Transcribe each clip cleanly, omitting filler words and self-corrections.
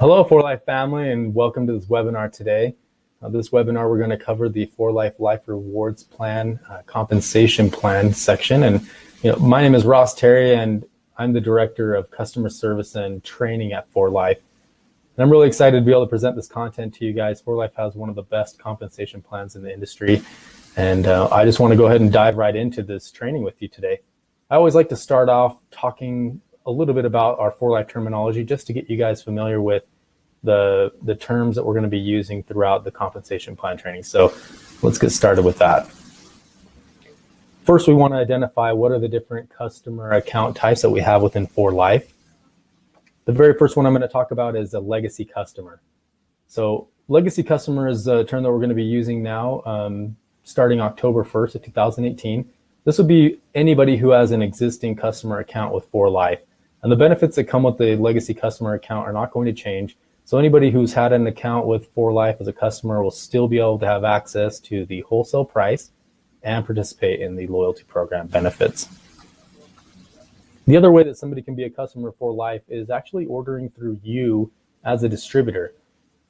Hello, For Life family, and welcome to this webinar today. This webinar, we're going to cover the For Life Life Rewards Plan, compensation plan section. And my name is Ross Terry, and I'm the Director of Customer Service and Training at For Life. And I'm really excited to be able to present this content to you guys. For Life has one of the best compensation plans in the industry, and I just want to go ahead and dive right into this training with you today. I always like to start off talking a little bit about our For Life terminology, just to get you guys familiar with the terms that we're going to be using throughout the compensation plan training. So let's get started with that. First, we want to identify what are the different customer account types that we have within For Life. The very first one I'm going to talk about is a legacy customer. So legacy customer is a term that we're going to be using now, starting October 1st of 2018. This would be anybody who has an existing customer account with For Life. And the benefits that come with the legacy customer account are not going to change. So anybody who's had an account with For Life as a customer will still be able to have access to the wholesale price and participate in the loyalty program benefits. The other way that somebody can be a customer for Life is actually ordering through you as a distributor.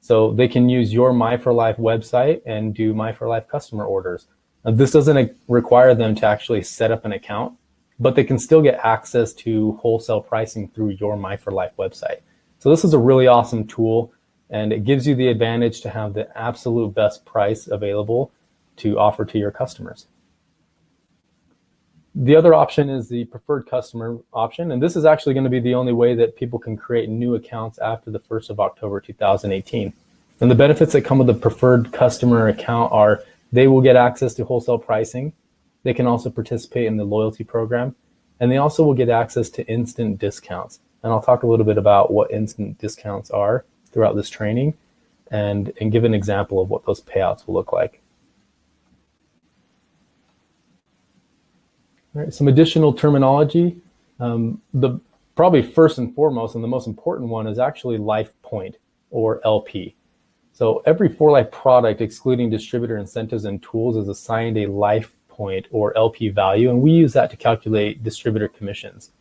So they can use your My4Life website and do My4Life customer orders. Now, this doesn't require them to actually set up an account, but they can still get access to wholesale pricing through your My4Life website. So this is a really awesome tool, and it gives you the advantage to have the absolute best price available to offer to your customers. The other option is the preferred customer option, and this is actually going to be the only way that people can create new accounts after the 1st of October 2018. And the benefits that come with the preferred customer account are they will get access to wholesale pricing. They can also participate in the loyalty program, and they also will get access to instant discounts. And I'll talk a little bit about what instant discounts are throughout this training and give an example of what those payouts will look like. All right, some additional terminology. The probably first and foremost and the most important one is actually Life Point, or LP. So every For Life product, excluding distributor incentives and tools, is assigned a Life Point or LP value, and we use that to calculate distributor commissions.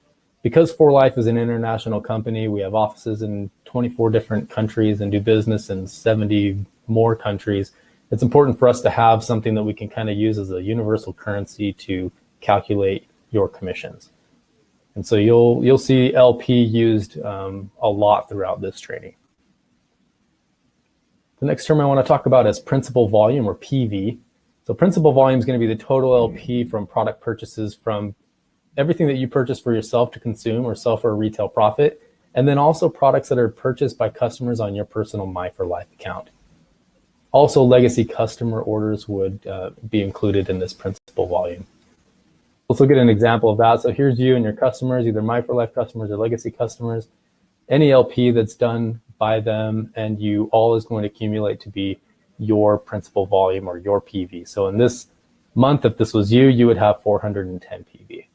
Because For Life is an international company, we have offices in 24 different countries and do business in 70 more countries. It's important for us to have something that we can kind of use as a universal currency to calculate your commissions. And so you'll see LP used a lot throughout this training. The next term I want to talk about is principal volume, or PV. So principal volume is going to be the total LP from product purchases, from everything that you purchase for yourself to consume or sell for a retail profit, and then also products that are purchased by customers on your personal My4Life account. Also, legacy customer orders would be included in this principal volume. Let's look at an example of that. So here's you and your customers, either My4Life customers or legacy customers. Any LP that's done by them and you, all is going to accumulate to be your principal volume, or your PV. So in this month, if this was you, you would have 410 PV.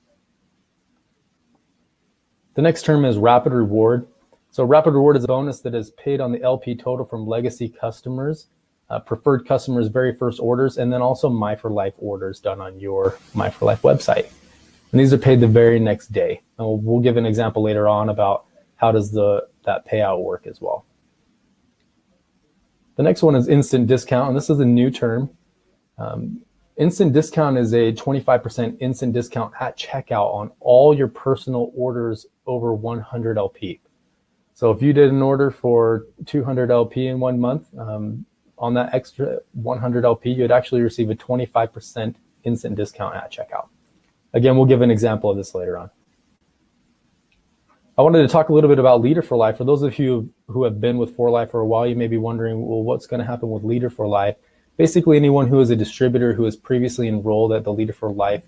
The next term is rapid reward. So rapid reward is a bonus that is paid on the LP total from legacy customers, preferred customers' very first orders, and then also My4Life orders done on your My4Life website. And these are paid the very next day. And we'll give an example later on about how does that payout work as well. The next one is instant discount, and this is a new term. Instant discount is a 25% instant discount at checkout on all your personal orders over 100 LP. So if you did an order for 200 LP in 1 month, on that extra 100 LP, you'd actually receive a 25% instant discount at checkout. Again, we'll give an example of this later on. I wanted to talk a little bit about Leader for Life. For those of you who have been with For Life for a while, you may be wondering, well, what's going to happen with Leader for Life? Basically, anyone who is a distributor who is previously enrolled at the Leader for Life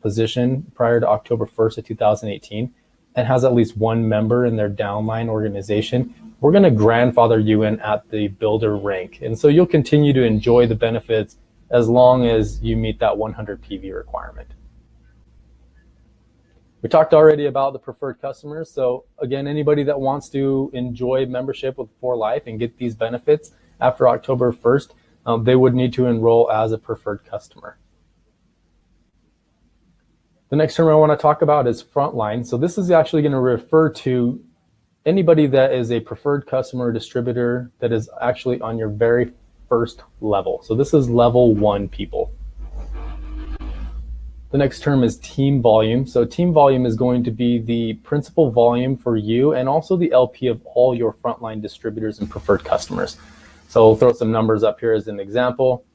position prior to October 1st of 2018 and has at least one member in their downline organization, we're going to grandfather you in at the builder rank. And so you'll continue to enjoy the benefits as long as you meet that 100 PV requirement. We talked already about the preferred customers. So again, anybody that wants to enjoy membership with For Life and get these benefits after October 1st, they would need to enroll as a preferred customer. The next term I want to talk about is frontline. So this is actually going to refer to anybody that is a preferred customer or distributor that is actually on your very first level. So this is level 1 people. The next term is team volume. So team volume is going to be the principal volume for you and also the LP of all your frontline distributors and preferred customers. So I'll throw some numbers up here as an example.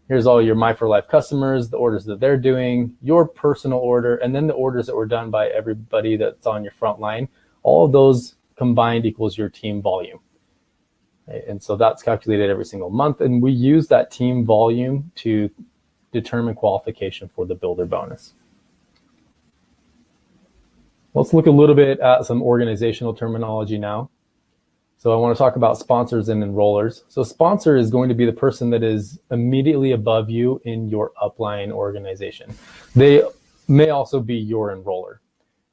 Here's all your My4Life customers, the orders that they're doing, your personal order, and then the orders that were done by everybody that's on your front line. All of those combined equals your team volume. And so that's calculated every single month. And we use that team volume to determine qualification for the builder bonus. Let's look a little bit at some organizational terminology now. So I want to talk about sponsors and enrollers. So sponsor is going to be the person that is immediately above you in your upline organization. They may also be your enroller.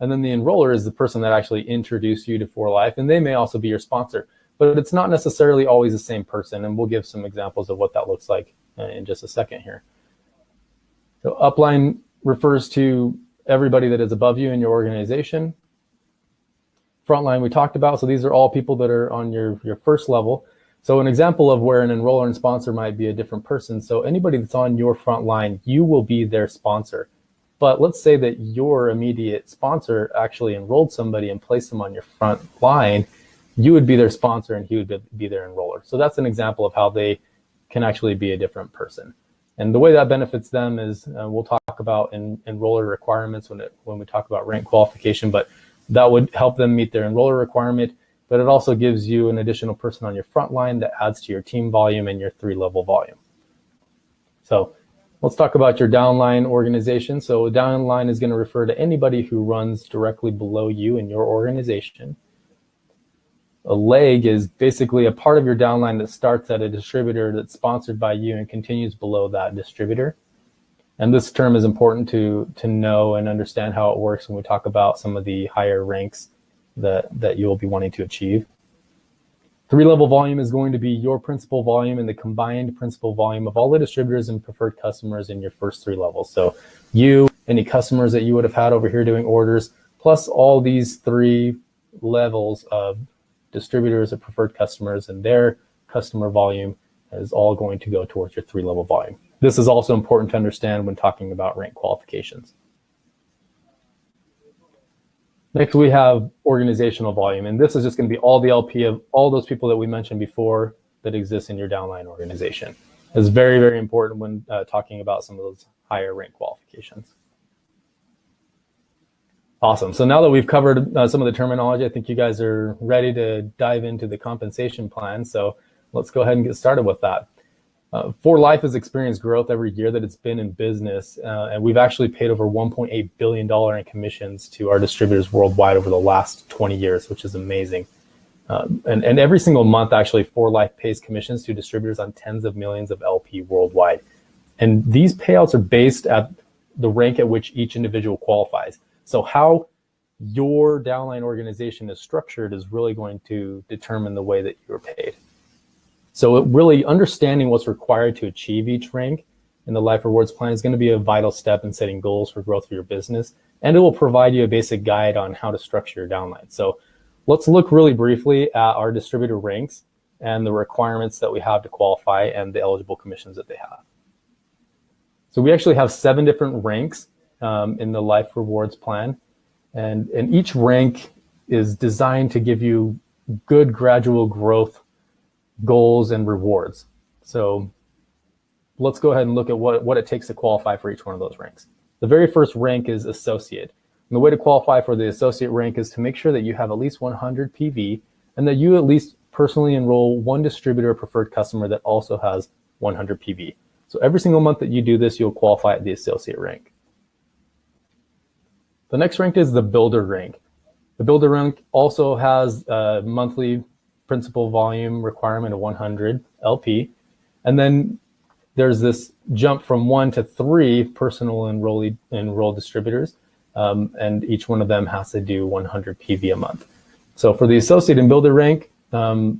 And then the enroller is the person that actually introduced you to 4Life, and they may also be your sponsor. But it's not necessarily always the same person, and we'll give some examples of what that looks like in just a second here. So upline refers to everybody that is above you in your organization. Frontline we talked about, so these are all people that are on your first level. So an example of where an enroller and sponsor might be a different person. So anybody that's on your front line, you will be their sponsor. But let's say that your immediate sponsor actually enrolled somebody and placed them on your front line, you would be their sponsor and he would be their enroller. So that's an example of how they can actually be a different person. And the way that benefits them is we'll talk about enroller requirements when we talk about rank qualification, but that would help them meet their enroller requirement. But it also gives you an additional person on your front line that adds to your team volume and your 3-level volume. So let's talk about your downline organization. So a downline is going to refer to anybody who runs directly below you in your organization. A leg is basically a part of your downline that starts at a distributor that's sponsored by you and continues below that distributor. And this term is important to know and understand how it works when we talk about some of the higher ranks that you'll be wanting to achieve. 3-level volume is going to be your principal volume and the combined principal volume of all the distributors and preferred customers in your first 3 levels. So you, any customers that you would have had over here doing orders, plus all these 3 levels of distributors or preferred customers, and their customer volume is all going to go towards your 3-level volume. This is also important to understand when talking about rank qualifications. Next, we have organizational volume, and this is just going to be all the LP of all those people that we mentioned before that exist in your downline organization. It's very, very important when talking about some of those higher rank qualifications. Awesome. So now that we've covered some of the terminology, I think you guys are ready to dive into the compensation plan. So let's go ahead and get started with that. 4Life has experienced growth every year that it's been in business, and we've actually paid over $1.8 billion in commissions to our distributors worldwide over the last 20 years, which is amazing. And every single month, actually, 4Life pays commissions to distributors on tens of millions of LP worldwide. And these payouts are based at the rank at which each individual qualifies. So how your downline organization is structured is really going to determine the way that you're paid. So really understanding what's required to achieve each rank in the Life Rewards Plan is going to be a vital step in setting goals for growth for your business, and it will provide you a basic guide on how to structure your downline. So let's look really briefly at our distributor ranks and the requirements that we have to qualify and the eligible commissions that they have. So we actually have 7 different ranks in the Life Rewards Plan, and each rank is designed to give you good gradual growth goals and rewards. So let's go ahead and look at what it takes to qualify for each one of those ranks. The very first rank is associate. And the way to qualify for the associate rank is to make sure that you have at least 100 PV and that you at least personally enroll one distributor or preferred customer that also has 100 PV. So every single month that you do this, you'll qualify at the associate rank. The next rank is the builder rank. The builder rank also has a monthly principal volume requirement of 100 LP. And then there's this jump from 1 to 3 personal enrolled distributors. And each one of them has to do 100 PV a month. So for the associate and builder rank,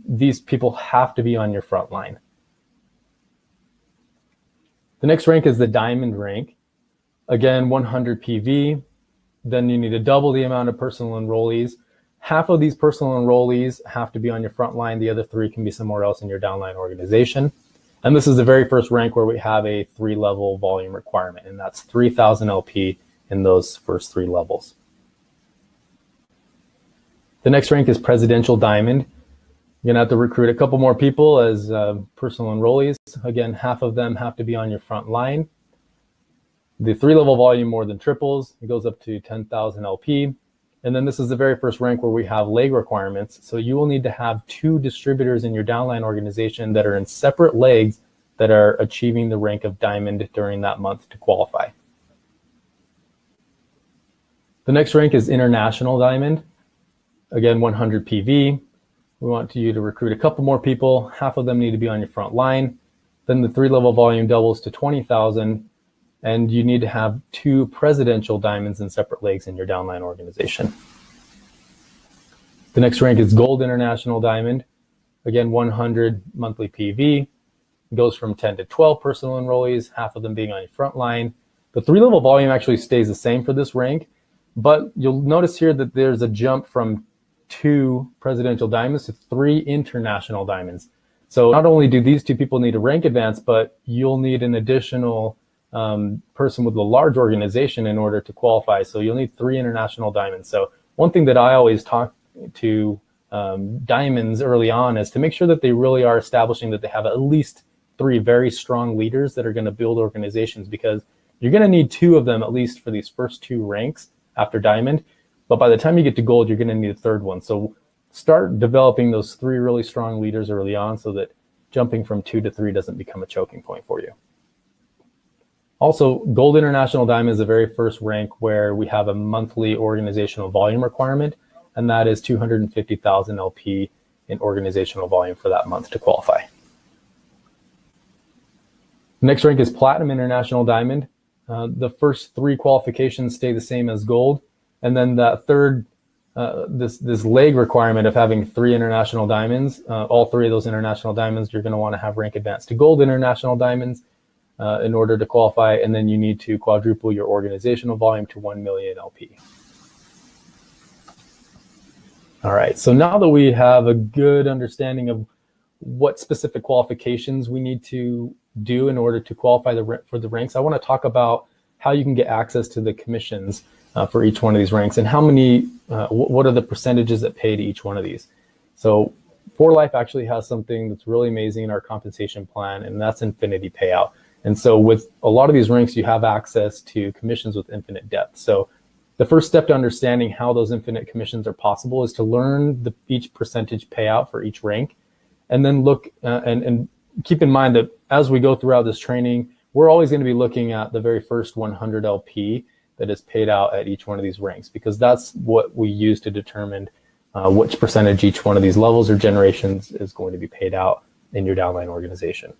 these people have to be on your front line. The next rank is the diamond rank. Again, 100 PV. Then you need to double the amount of personal enrollees, half of these personal enrollees have to be on your front line. The other 3 can be somewhere else in your downline organization. And this is the very first rank where we have a 3-level volume requirement, and that's 3,000 LP in those first 3 levels. The next rank is Presidential Diamond. You're gonna have to recruit a couple more people as personal enrollees. Again, half of them have to be on your front line. The 3-level volume more than triples. It goes up to 10,000 LP. And then this is the very first rank where we have leg requirements. So you will need to have 2 distributors in your downline organization that are in separate legs that are achieving the rank of diamond during that month to qualify. The next rank is International Diamond. Again, 100 PV. We want you to recruit a couple more people. Half of them need to be on your front line. Then the 3-level volume doubles to 20,000. And you need to have 2 presidential diamonds in separate legs in your downline organization. The next rank is Gold International Diamond. Again, 100 monthly PV. It goes from 10 to 12 personal enrollees, half of them being on your front line. The 3-level volume actually stays the same for this rank, but you'll notice here that there's a jump from 2 presidential diamonds to 3 international diamonds. So not only do these 2 people need a rank advance, but you'll need an additional person with a large organization in order to qualify. So you'll need 3 international diamonds. So one thing that I always talk to diamonds early on is to make sure that they really are establishing that they have at least 3 very strong leaders that are going to build organizations, because you're going to need 2 of them at least for these first 2 ranks after diamond. But by the time you get to gold, you're going to need a 3rd one. So start developing those 3 really strong leaders early on so that jumping from 2 to 3 doesn't become a choking point for you. Also, Gold International Diamond is the very first rank where we have a monthly organizational volume requirement, and that is 250,000 LP in organizational volume for that month to qualify. The next rank is Platinum International Diamond. The first 3 qualifications stay the same as Gold, and then that third, this leg requirement of having 3 international diamonds, all 3 of those international diamonds, you're going to want to have rank advance to Gold International Diamonds in order to qualify, and then you need to quadruple your organizational volume to 1 million LP. All right, so now that we have a good understanding of what specific qualifications we need to do in order to qualify for the ranks, I want to talk about how you can get access to the commissions for each one of these ranks, and how many, what are the percentages that pay to each one of these. So 4Life actually has something that's really amazing in our compensation plan, and that's infinity payout. And so with a lot of these ranks, you have access to commissions with infinite depth. So the first step to understanding how those infinite commissions are possible is to learn each percentage payout for each rank, and then look and keep in mind that as we go throughout this training, we're always going to be looking at the very first 100 LP that is paid out at each one of these ranks, because that's what we use to determine which percentage each one of these levels or generations is going to be paid out in your downline organization.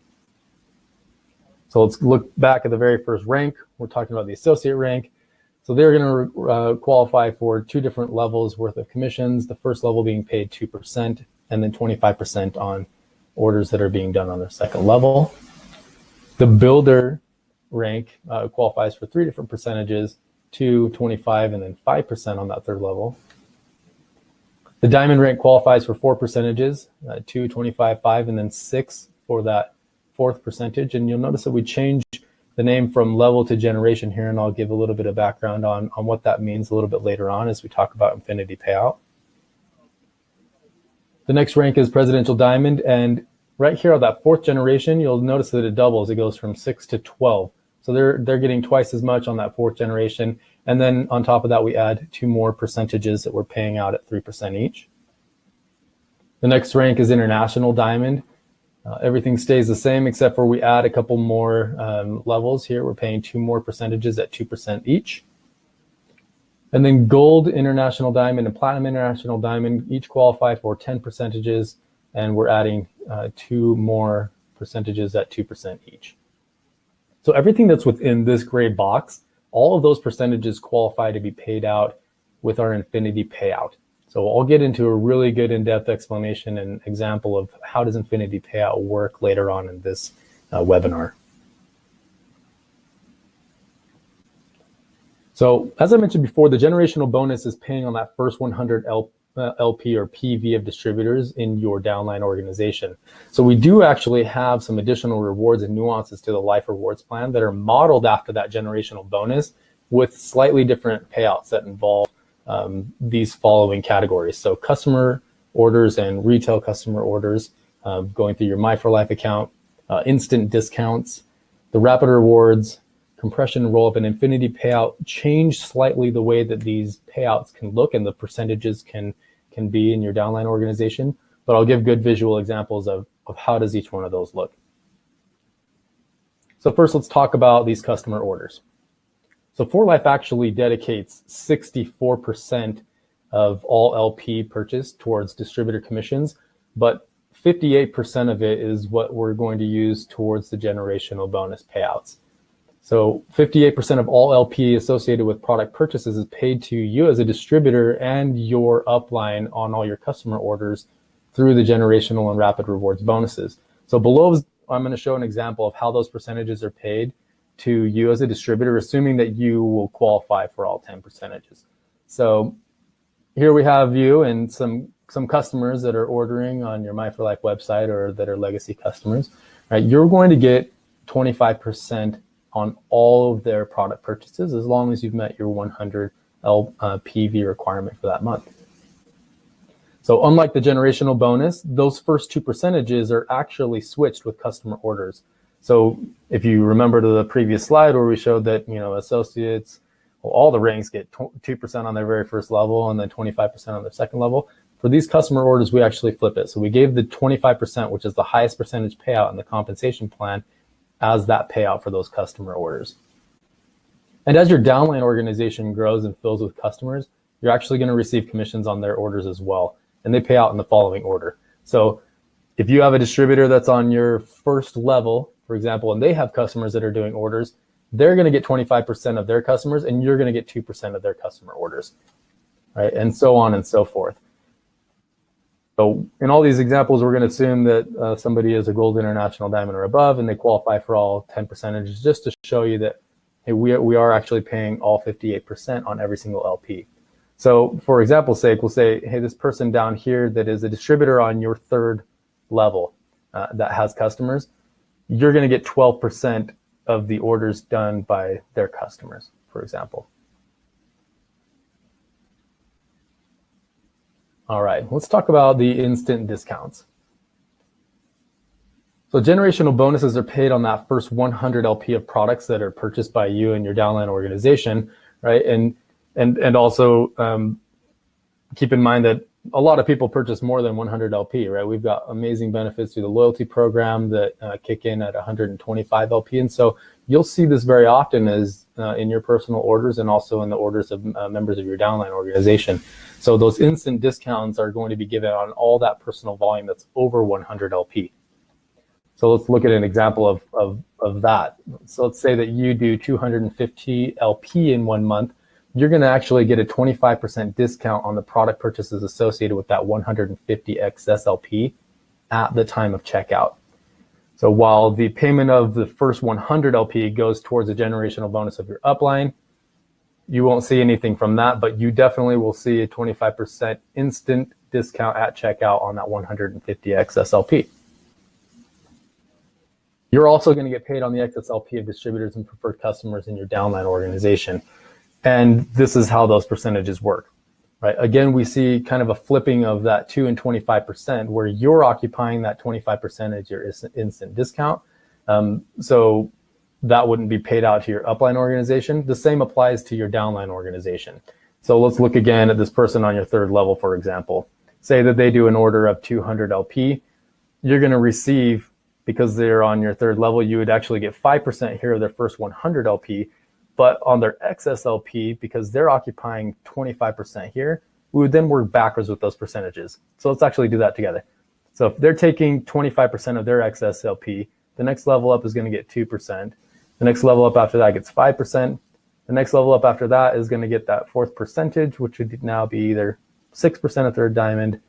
So let's look back at the very first rank. We're talking about the associate rank. So they're going to qualify for 2 different levels worth of commissions. The first level being paid 2%, and then 25% on orders that are being done on their second level. The builder rank qualifies for 3 different percentages, 2, 25, and then 5% on that third level. The diamond rank qualifies for 4 percentages, 2, 25, 5, and then 6 for that 4th percentage. And you'll notice that we changed the name from level to generation here, and I'll give a little bit of background on what that means a little bit later on as we talk about infinity payout. The next rank is Presidential Diamond, and right here on that 4th generation, you'll notice that it doubles. It goes from 6 to 12. So they're getting twice as much on that 4th generation. And then on top of that, we add 2 more percentages that we're paying out at 3% each. The next rank is International Diamond. Everything stays the same except for we add a couple more levels here. We're paying 2 more percentages at 2% each. And then Gold International Diamond and Platinum International Diamond each qualify for 10 percentages, and we're adding 2 more percentages at 2% each. So everything that's within this gray box, all of those percentages qualify to be paid out with our infinity payout. So I'll get into a really good in-depth explanation and example of how does infinity payout work later on in this webinar. So as I mentioned before, the generational bonus is paying on that first 100 LP or PV of distributors in your downline organization. So we do actually have some additional rewards and nuances to the Life Rewards plan that are modeled after that generational bonus with slightly different payouts that involve these following categories. So customer orders and retail customer orders going through your My4Life account, instant discounts, the rapid rewards, compression, roll-up, and infinity payout change slightly the way that these payouts can look and the percentages can be in your downline organization. But I'll give good visual examples of how does each one of those look. So first, let's talk about these customer orders. So 4Life actually dedicates 64% of all LP purchase towards distributor commissions, but 58% of it is what we're going to use towards the generational bonus payouts. So 58% of all LP associated with product purchases is paid to you as a distributor and your upline on all your customer orders through the generational and rapid rewards bonuses. So below, I'm going to show an example of how those percentages are paid to you as a distributor, assuming that you will qualify for all 10 percentages. So here we have you and some customers that are ordering on your My4Life website or that are legacy customers, right? You're going to get 25% on all of their product purchases as long as you've met your 100 PV requirement for that month. So unlike the generational bonus, those first two percentages are actually switched with customer orders. So if you remember to the previous slide where we showed that, associates, well, all the ranks get 2% on their very first level and then 25% on their second level. For these customer orders, we actually flip it. So we gave the 25%, which is the highest percentage payout in the compensation plan, as that payout for those customer orders. And as your downline organization grows and fills with customers, you're actually going to receive commissions on their orders as well. And they pay out in the following order. So if you have a distributor that's on your first level, for example, and they have customers that are doing orders, they're going to get 25% of their customers and you're going to get 2% of their customer orders, right? And so on and so forth. So in all these examples, we're going to assume that somebody is a gold, international, diamond, or above, and they qualify for all 10 percentages, just to show you that, hey, we are actually paying all 58% on every single LP. So for example's sake, we'll say, hey, this person down here that is a distributor on your third level that has customers, you're going to get 12% of the orders done by their customers, for example. All right, let's talk about the instant discounts. So generational bonuses are paid on that first 100 LP of products that are purchased by you and your downline organization, right? And also keep in mind that a lot of people purchase more than 100 LP, right? We've got amazing benefits through the loyalty program that kick in at 125 LP. And so you'll see this very often as in your personal orders and also in the orders of members of your downline organization. So those instant discounts are going to be given on all that personal volume that's over 100 LP. So let's look at an example of that. So let's say that you do 250 LP in 1 month. You're going to actually get a 25% discount on the product purchases associated with that 150 excess LP at the time of checkout. So while the payment of the first 100 LP goes towards a generational bonus of your upline, you won't see anything from that, but you definitely will see a 25% instant discount at checkout on that 150 excess LP. You're also going to get paid on the excess LP of distributors and preferred customers in your downline organization. And this is how those percentages work, right? Again, we see kind of a flipping of that 2 and 25% where you're occupying that 25% as your instant discount. So that wouldn't be paid out to your upline organization. The same applies to your downline organization. So let's look again at this person on your third level, for example. Say that they do an order of 200 LP. You're going to receive, because they're on your third level, you would actually get 5% here of their first 100 LP. But on their excess LP, because they're occupying 25% here, we would then work backwards with those percentages. So let's actually do that together. So if they're taking 25% of their excess LP, the next level up is going to get 2%. The next level up after that gets 5%. The next level up after that is going to get that fourth percentage, which would now be either 6% if they're a diamond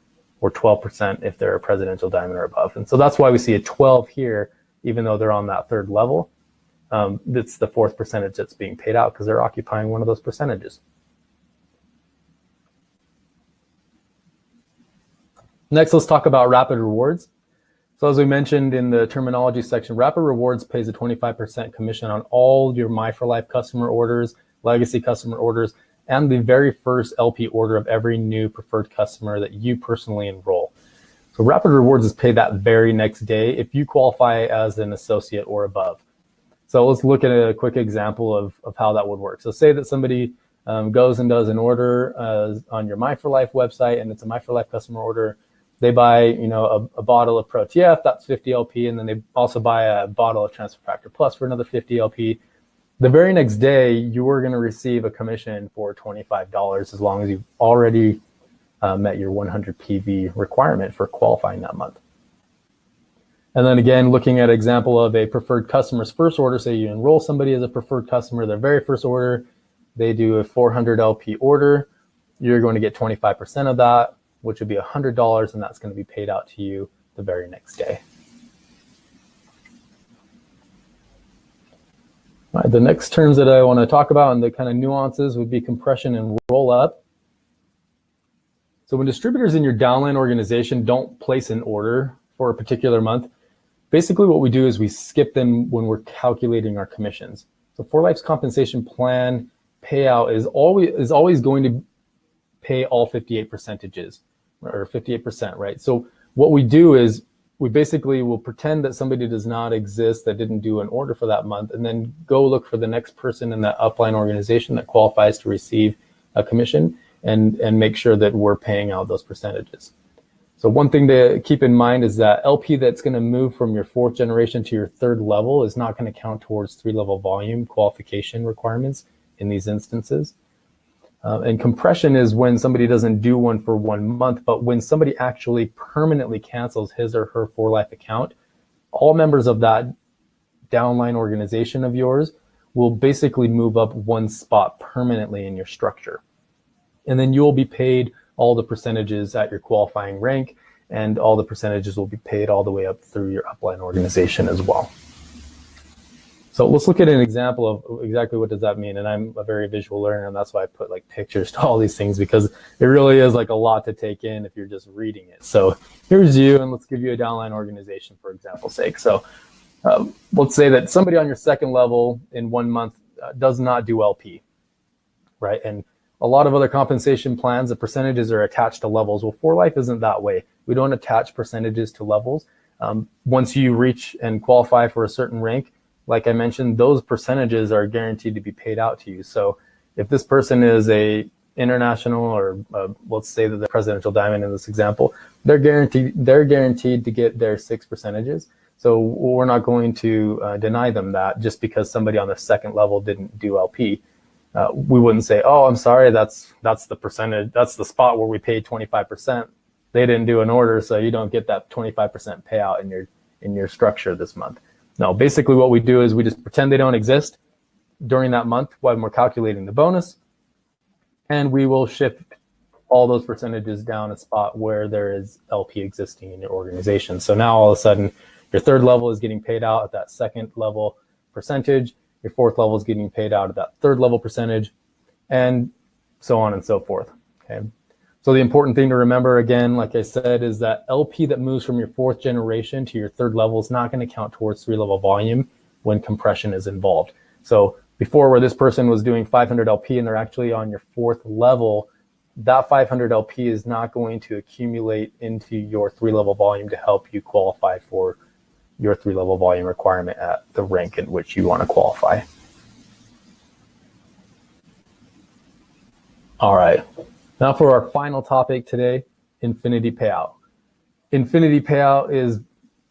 or 12% if they're a presidential diamond or above. And so that's why we see a 12 here, even though they're on that third level. That's the fourth percentage that's being paid out because they're occupying one of those percentages. Next, let's talk about Rapid Rewards. So as we mentioned in the terminology section, Rapid Rewards pays a 25% commission on all your My4Life customer orders, legacy customer orders, and the very first LP order of every new preferred customer that you personally enroll. So Rapid Rewards is paid that very next day if you qualify as an associate or above. So let's look at a quick example of how that would work. So say that somebody goes and does an order on your My4Life website, and it's a My4Life customer order. They buy, a bottle of Pro-TF, that's 50 LP, and then they also buy a bottle of Transfer Factor Plus for another 50 LP. The very next day, you are going to receive a commission for $25 as long as you've already met your 100 PV requirement for qualifying that month. And then again, looking at an example of a preferred customer's first order, say you enroll somebody as a preferred customer, their very first order, they do a 400 LP order, you're going to get 25% of that, which would be $100, and that's going to be paid out to you the very next day. All right, the next terms that I want to talk about and the kind of nuances would be compression and roll up. So when distributors in your downline organization don't place an order for a particular month, basically what we do is we skip them when we're calculating our commissions. So 4Life's compensation plan payout is always going to pay all 58 percentages or 58%, right? So what we do is we basically will pretend that somebody does not exist that didn't do an order for that month, and then go look for the next person in that upline organization that qualifies to receive a commission and make sure that we're paying out those percentages. So one thing to keep in mind is that LP that's going to move from your 4th generation to your 3rd level is not going to count towards 3-level volume qualification requirements in these instances. And compression is when somebody doesn't do one for 1 month, but when somebody actually permanently cancels his or her 4Life account, all members of that downline organization of yours will basically move up 1 spot permanently in your structure. And then you'll be paid all the percentages at your qualifying rank, and all the percentages will be paid all the way up through your upline organization as well. So let's look at an example of exactly what does that mean. And I'm a very visual learner, and that's why I put like pictures to all these things, because it really is like a lot to take in if you're just reading it. So here's you, and let's give you a downline organization for example's sake. So let's say that somebody on your 2nd level in 1 month does not do LP, right? And a lot of other compensation plans, the percentages are attached to levels. Well, 4Life isn't that way. We don't attach percentages to levels. Once you reach and qualify for a certain rank, like I mentioned, those percentages are guaranteed to be paid out to you. So if this person is a international, or let's say that the presidential diamond in this example, they're guaranteed to get their 6 percentages. So we're not going to deny them that just because somebody on the 2nd level didn't do LP. We wouldn't say, oh, I'm sorry, that's the percentage, that's the spot where we paid 25%. They didn't do an order, so you don't get that 25% payout in your structure this month. No, basically what we do is we just pretend they don't exist during that month when we're calculating the bonus, and we will shift all those percentages down a spot where there is LP existing in your organization. So now all of a sudden your 3rd level is getting paid out at that 2nd level percentage, your 4th level is getting paid out at that 3rd level percentage, and so on and so forth. Okay. So the important thing to remember, again, like I said, is that LP that moves from your 4th generation to your 3rd level is not going to count towards 3-level volume when compression is involved. So before, where this person was doing 500 LP and they're actually on your 4th level, that 500 LP is not going to accumulate into your 3-level volume to help you qualify for your 3-level volume requirement at the rank in which you want to qualify. All right. Now for our final topic today, Infinity Payout. Infinity Payout is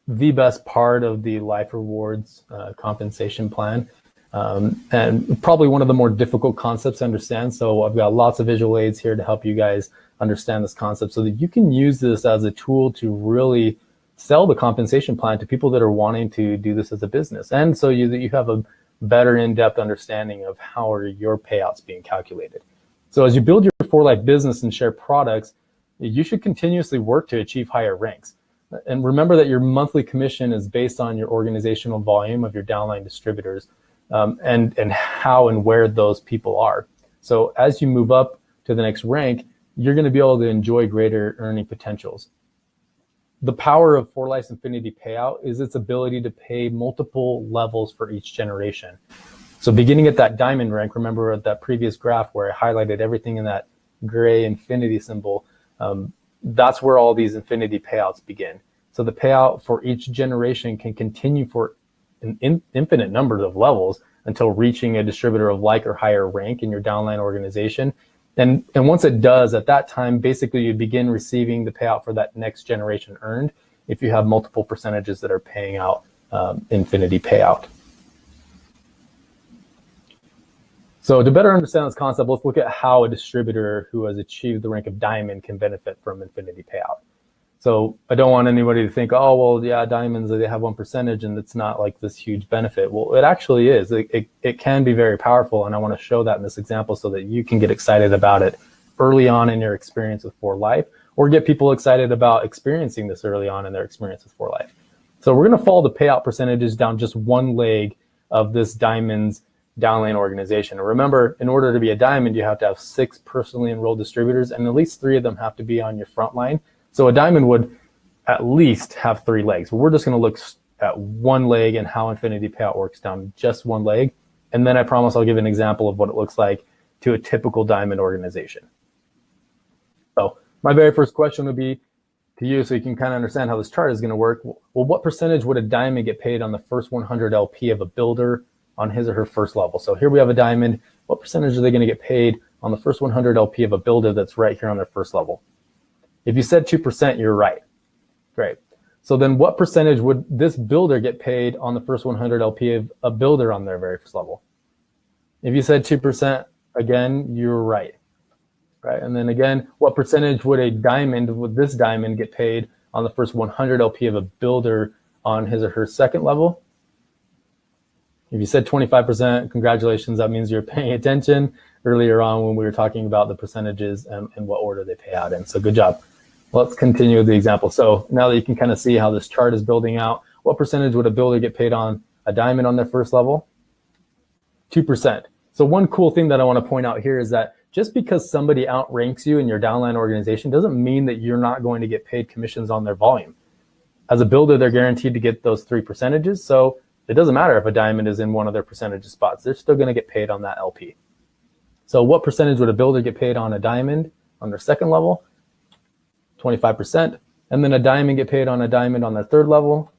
the best part of the Life Rewards compensation plan, and probably one of the more difficult concepts to understand. So I've got lots of visual aids here to help you guys understand this concept so that you can use this as a tool to really sell the compensation plan to people that are wanting to do this as a business, and so that you have a better in-depth understanding of how are your payouts being calculated. So as you build your 4Life business and share products, you should continuously work to achieve higher ranks. And remember that your monthly commission is based on your organizational volume of your downline distributors, and how and where those people are. So as you move up to the next rank, you're going to be able to enjoy greater earning potentials. the power of For Life's Infinity Payout is its ability to pay multiple levels for each generation. So beginning at that diamond rank, remember that previous graph where I highlighted everything in that gray infinity symbol, that's where all these infinity payouts begin. So the payout for each generation can continue for an infinite number of levels until reaching a distributor of like or higher rank in your downline organization. And once it does, at that time, basically you begin receiving the payout for that next generation earned if you have multiple percentages that are paying out infinity payout. So to better understand this concept, let's look at how a distributor who has achieved the rank of diamond can benefit from infinity payout. So I don't want anybody to think, oh, well, yeah, diamonds, they have 1% and it's not like this huge benefit. Well, it actually is. It can be very powerful, and I want to show that in this example so that you can get excited about it early on in your experience with For Life, or get people excited about experiencing this early on in their experience with For Life. So we're going to follow the payout percentages down just one leg of this diamond's downline organization. And remember, in order to be a diamond, you have to have 6 personally enrolled distributors, and at least 3 of them have to be on your front line. So a diamond would at least have 3 legs. But we're just going to look at one leg and how infinity payout works down just one leg. And then I promise I'll give an example of what it looks like to a typical diamond organization. So my very first question would be to you, so you can kind of understand how this chart is going to work. Well, what percentage would a diamond get paid on the first 100 LP of a builder on his or her first level? So here we have a diamond. What percentage are they going to get paid on the first 100 LP of a builder that's right here on their first level? If you said 2%, you're right. Great. So then what percentage would this builder get paid on the first 100 LP of a builder on their very first level? If you said 2%, again, you're right. Right. And then again, what percentage would this diamond get paid on the first 100 LP of a builder on his or her second level? If you said 25%, congratulations, that means you're paying attention earlier on when we were talking about the percentages and what order they pay out in. So good job. Let's continue with the example. So now that you can kind of see how this chart is building out, what percentage would a builder get paid on a diamond on their first level? 2%. So one cool thing that I want to point out here is that just because somebody outranks you in your downline organization doesn't mean that you're not going to get paid commissions on their volume. As a builder, they're guaranteed to get those 3 percentages. So it doesn't matter if a diamond is in one of their percentage spots. They're still going to get paid on that LP. So what percentage would a builder get paid on a diamond on their second level? 25%. And then a diamond get paid on a diamond on their third level?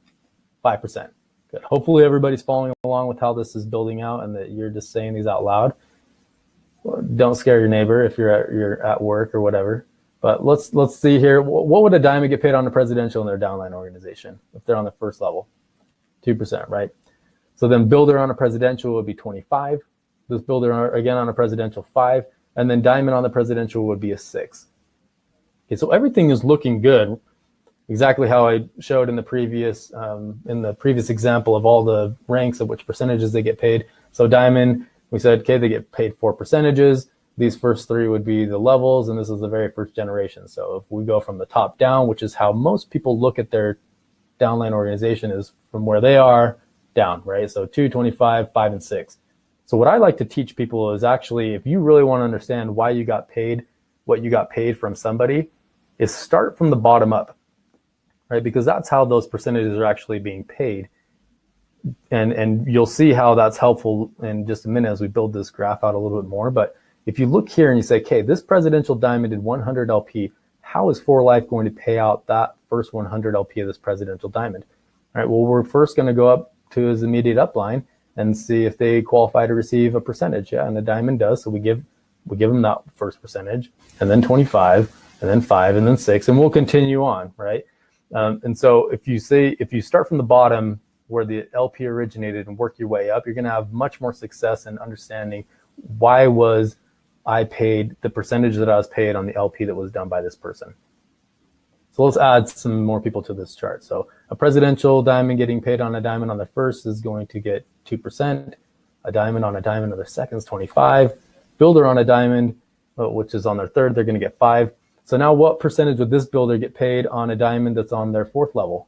5%. Good. Hopefully everybody's following along with how this is building out and that you're just saying these out loud. Don't scare your neighbor if you're at work or whatever. But let's see here. What would a diamond get paid on a presidential in their downline organization if they're on the first level? 2%, right? So then builder on a presidential would be 25. This builder again on a presidential 5, and then diamond on the presidential would be a 6. Okay, so everything is looking good, exactly how I showed in the previous example of all the ranks of which percentages they get paid. So diamond, we said, okay, they get paid 4 percentages. These first 3 would be the levels, and this is the very first generation. So if we go from the top down, which is how most people look at their downline organization, is from where they are down, right? So 2, 25, 5, and 6. So what I like to teach people is actually, if you really want to understand why you got paid, what you got paid from somebody, is start from the bottom up, right? Because that's how those percentages are actually being paid. And you'll see how that's helpful in just a minute as we build this graph out a little bit more. But if you look here and you say, okay, this presidential diamond did 100 LP, how is For Life going to pay out that first 100 LP of this presidential diamond? All right, well, we're first going to go up to his immediate upline and see if they qualify to receive a percentage. Yeah, and the diamond does. So we give them that first percentage, and then 25, and then 5, and then 6, and we'll continue on, right? And so if you start from the bottom where the LP originated and work your way up, you're going to have much more success in understanding why was I paid the percentage that I was paid on the LP that was done by this person. So let's add some more people to this chart. So a presidential diamond getting paid on a diamond on the first is going to get 2%. A diamond on a diamond on the second is 25. Builder on a diamond, which is on their third, they're going to get 5. So now what percentage would this builder get paid on a diamond that's on their fourth level?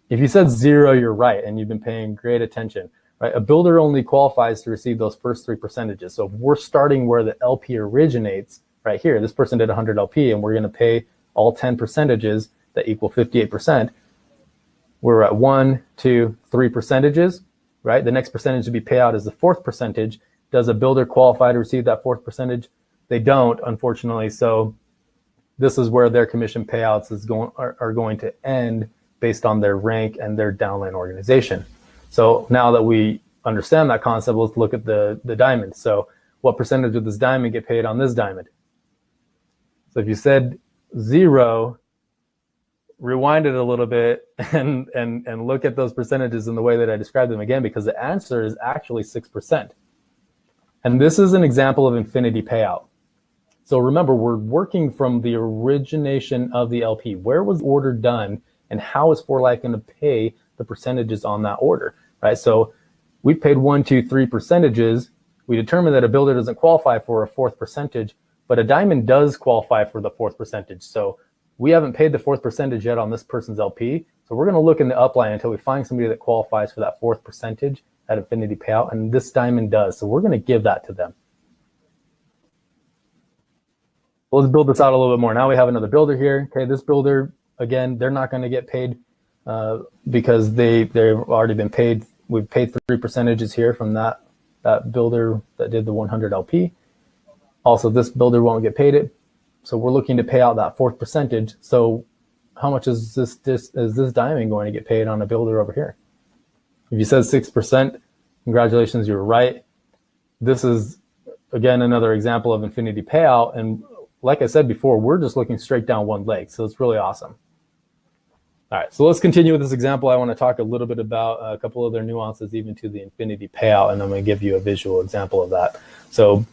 If you said 0, you're right, and you've been paying great attention. Right? A builder only qualifies to receive those first 3 percentages. So if we're starting where the LP originates, right here, this person did 100 LP, and we're going to pay all 10 percentages that equal 58%. We're at 1, 2, 3 percentages, right? The next percentage to be paid out is the fourth percentage. Does a builder qualify to receive that fourth percentage? They don't, unfortunately. So this is where their commission payouts are going to end based on their rank and their downline organization. So now that we understand that concept, let's look at the diamond. So what percentage of this diamond get paid on this diamond? So if you said 0, rewind it a little bit and look at those percentages in the way that I described them again, because the answer is actually 6%. And this is an example of infinity payout. So remember, we're working from the origination of the LP. Where was the order done, and how is 4Life going to pay the percentages on that order, right? So we've paid 1, 2, 3 percentages. We determined that a builder doesn't qualify for a fourth percentage, but a diamond does qualify for the fourth percentage. So we haven't paid the fourth percentage yet on this person's LP. So we're going to look in the upline until we find somebody that qualifies for that fourth percentage at infinity payout, and this diamond does. So we're going to give that to them. Let's build this out a little bit more. Now we have another builder here. Okay, this builder, again, they're not going to get paid because they've already been paid. We've paid 3 percentages here from that builder that did the 100 LP. Also, this builder won't get paid it. So we're looking to pay out that fourth percentage. So how much is this diamond going to get paid on a builder over here? If you said 6%, congratulations, you're right. This is, again, another example of infinity payout. And like I said before, we're just looking straight down one leg. So it's really awesome. All right, so let's continue with this example. I want to talk a little bit about a couple other nuances even to the infinity payout, and I'm going to give you a visual example of that. So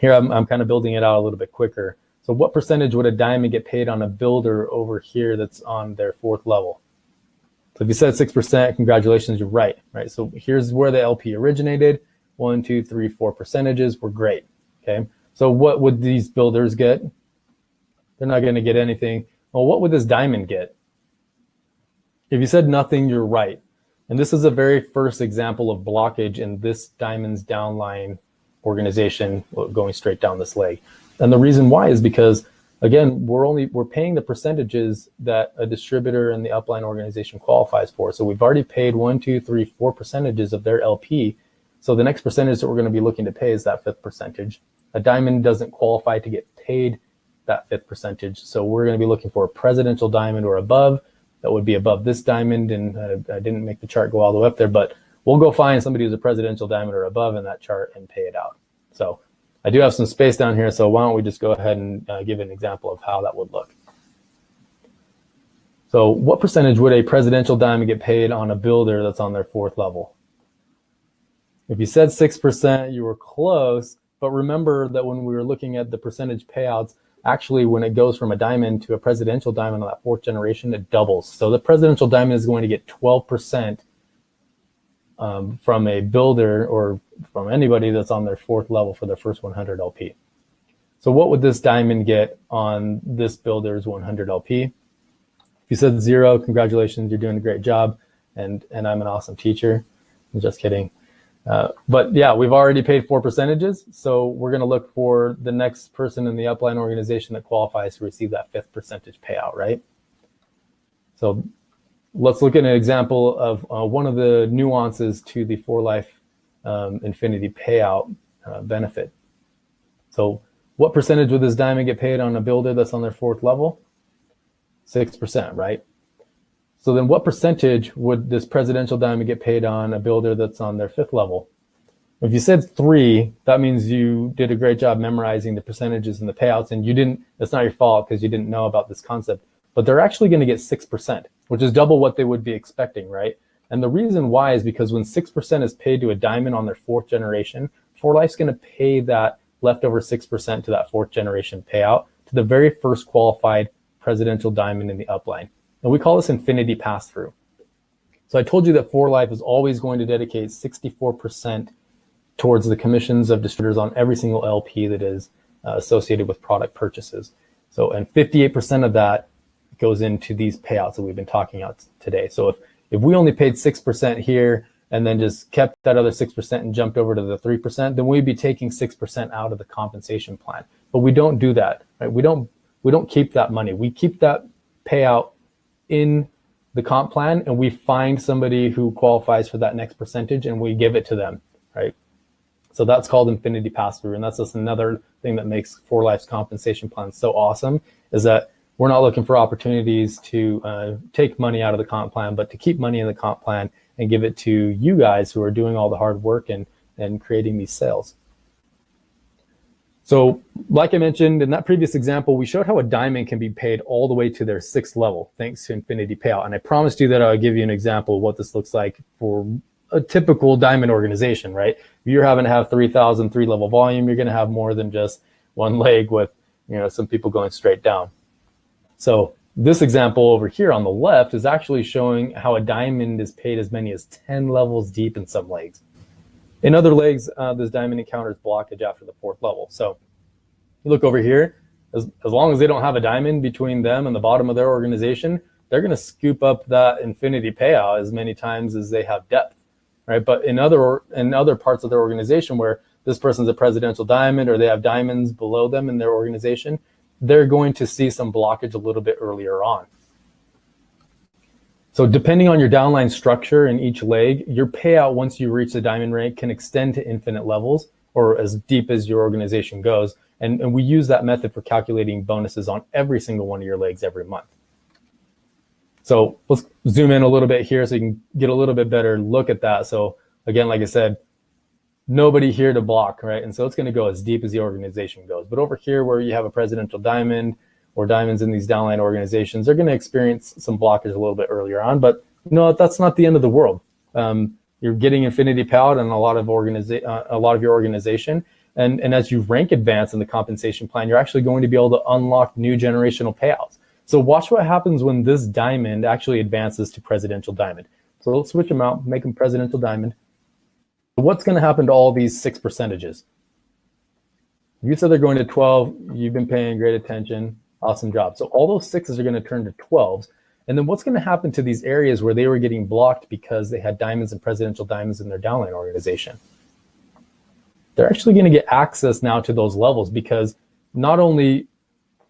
here I'm kind of building it out a little bit quicker. So what percentage would a diamond get paid on a builder over here that's on their fourth level? So if you said 6%, congratulations, you're right, right? So here's where the LP originated. 1, 2, 3, 4 percentages were great, okay? So what would these builders get? They're not going to get anything. Well, what would this diamond get? If you said nothing, you're right. And this is the very first example of blockage in this diamond's downline organization going straight down this leg. And the reason why is because, again, we're paying the percentages that a distributor in the upline organization qualifies for. So we've already paid 1, 2, 3, 4 percentages of their LP. So the next percentage that we're going to be looking to pay is that fifth percentage. A diamond doesn't qualify to get paid that fifth percentage. So we're going to be looking for a presidential diamond or above. That would be above this diamond. And I didn't make the chart go all the way up there, but we'll go find somebody who's a presidential diamond or above in that chart and pay it out. So I do have some space down here. So why don't we just go ahead and give an example of how that would look. So what percentage would a presidential diamond get paid on a builder that's on their fourth level? If you said 6%, you were close. But remember that when we were looking at the percentage payouts, actually when it goes from a diamond to a presidential diamond on that fourth generation, it doubles. So the presidential diamond is going to get 12% from a builder or from anybody that's on their fourth level for their first 100 LP. So what would this diamond get on this builder's 100 LP? If you said 0, congratulations, you're doing a great job, and I'm an awesome teacher. I'm just kidding. But yeah, we've already paid 4 percentages, so we're going to look for the next person in the upline organization that qualifies to receive that fifth percentage payout, right? So let's look at an example of one of the nuances to the 4Life infinity payout benefit. So what percentage would this diamond get paid on a builder that's on their fourth level? 6%, right? So then what percentage would this presidential diamond get paid on a builder that's on their fifth level? If you said 3, that means you did a great job memorizing the percentages and the payouts, and you didn't, that's not your fault because you didn't know about this concept, but they're actually going to get 6%, which is double what they would be expecting, right? And the reason why is because when 6% is paid to a diamond on their fourth generation, 4Life's going to pay that leftover 6% to that fourth generation payout to the very first qualified presidential diamond in the upline. And we call this infinity pass-through. So I told you that 4Life is always going to dedicate 64% towards the commissions of distributors on every single LP that is associated with product purchases. So, and 58% of that goes into these payouts that we've been talking about today. So if we only paid 6% here and then just kept that other 6% and jumped over to the 3%, then we'd be taking 6% out of the compensation plan. But we don't do that, right? We don't keep that money. We keep that payout in the comp plan, and we find somebody who qualifies for that next percentage and we give it to them, right? So that's called Infinity Pass-Through, and that's just another thing that makes 4Life's compensation plan so awesome, is that we're not looking for opportunities to take money out of the comp plan, but to keep money in the comp plan and give it to you guys who are doing all the hard work and creating these sales. So like I mentioned in that previous example, we showed how a diamond can be paid all the way to their 6th level thanks to Infinity Payout. And I promised you that I would give you an example of what this looks like for a typical diamond organization, right? If you're having to have 3,000 3-level volume, you're going to have more than just one leg with, some people going straight down. So this example over here on the left is actually showing how a diamond is paid as many as 10 levels deep in some legs. In other legs, this diamond encounters blockage after the 4th level. So you look over here, as long as they don't have a diamond between them and the bottom of their organization, they're going to scoop up that Infinity Payout as many times as they have depth, right? But in other parts of their organization where this person's a presidential diamond or they have diamonds below them in their organization, they're going to see some blockage a little bit earlier on. So depending on your downline structure in each leg, your payout once you reach the diamond rank can extend to infinite levels or as deep as your organization goes. And we use that method for calculating bonuses on every single one of your legs every month. So let's zoom in a little bit here so you can get a little bit better look at that. So again, like I said, nobody here to block, right? And so it's going to go as deep as the organization goes. But over here where you have a presidential diamond or diamonds in these downline organizations, they're going to experience some blockage a little bit earlier on, but that's not the end of the world. You're getting Infinity Payout in a lot of your organization. And as you rank advance in the compensation plan, you're actually going to be able to unlock new generational payouts. So watch what happens when this diamond actually advances to presidential diamond. So let's switch them out, make them presidential diamond. What's going to happen to all these 6 percentages? You said they're going to 12. You've been paying great attention. Awesome job. So all those 6s are going to turn to 12s. And then what's going to happen to these areas where they were getting blocked because they had diamonds and presidential diamonds in their downline organization? They're actually going to get access now to those levels because not only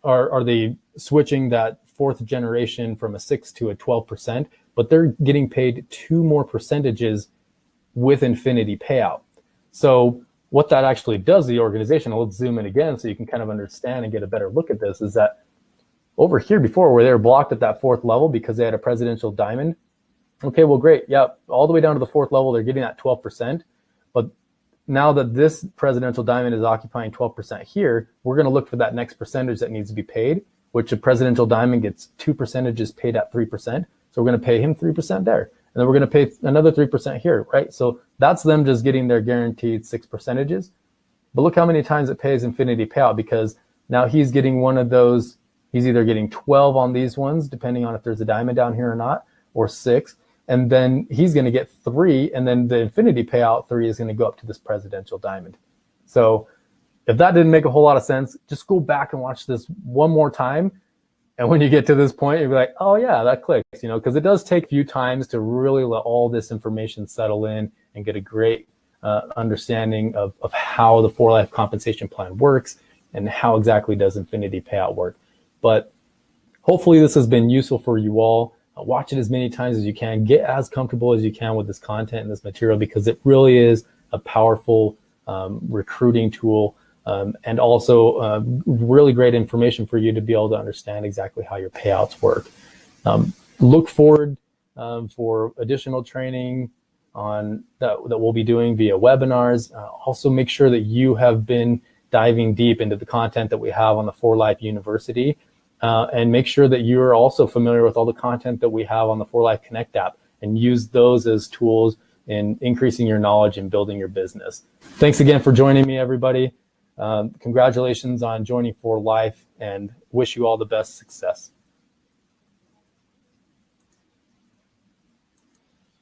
are they switching that 4th generation from a 6 to a 12%, but they're getting paid 2 more percentages with Infinity Payout. So what that actually does to the organization, and let's zoom in again so you can kind of understand and get a better look at this, is that over here before where they were blocked at that 4th level because they had a presidential diamond, okay, well, great. Yeah, all the way down to the 4th level, they're getting that 12%. But now that this presidential diamond is occupying 12% here, we're going to look for that next percentage that needs to be paid, which a presidential diamond gets 2 percentages paid at 3%. So we're going to pay him 3% there. And then we're going to pay another 3% here, right? So that's them just getting their guaranteed 6 percentages. But look how many times it pays Infinity Payout, because now he's getting one of those. He's either getting 12 on these ones, depending on if there's a diamond down here or not, or 6. And then he's going to get 3. And then the Infinity Payout 3 is going to go up to this presidential diamond. So if that didn't make a whole lot of sense, just go back and watch this one more time. And when you get to this point, you'll be like, oh yeah, that clicks, because it does take a few times to really let all this information settle in and get a great understanding of how the 4Life compensation plan works and how exactly does Infinity Payout work. But hopefully this has been useful for you all. Watch it as many times as you can. Get as comfortable as you can with this content and this material, because it really is a powerful recruiting tool. And also really great information for you to be able to understand exactly how your payouts work. Look forward for additional training on that we'll be doing via webinars. Also make sure that you have been diving deep into the content that we have on the 4Life University, and make sure that you're also familiar with all the content that we have on the 4Life Connect app, and use those as tools in increasing your knowledge and building your business. Thanks again for joining me, everybody. Congratulations on joining 4Life, and wish you all the best success.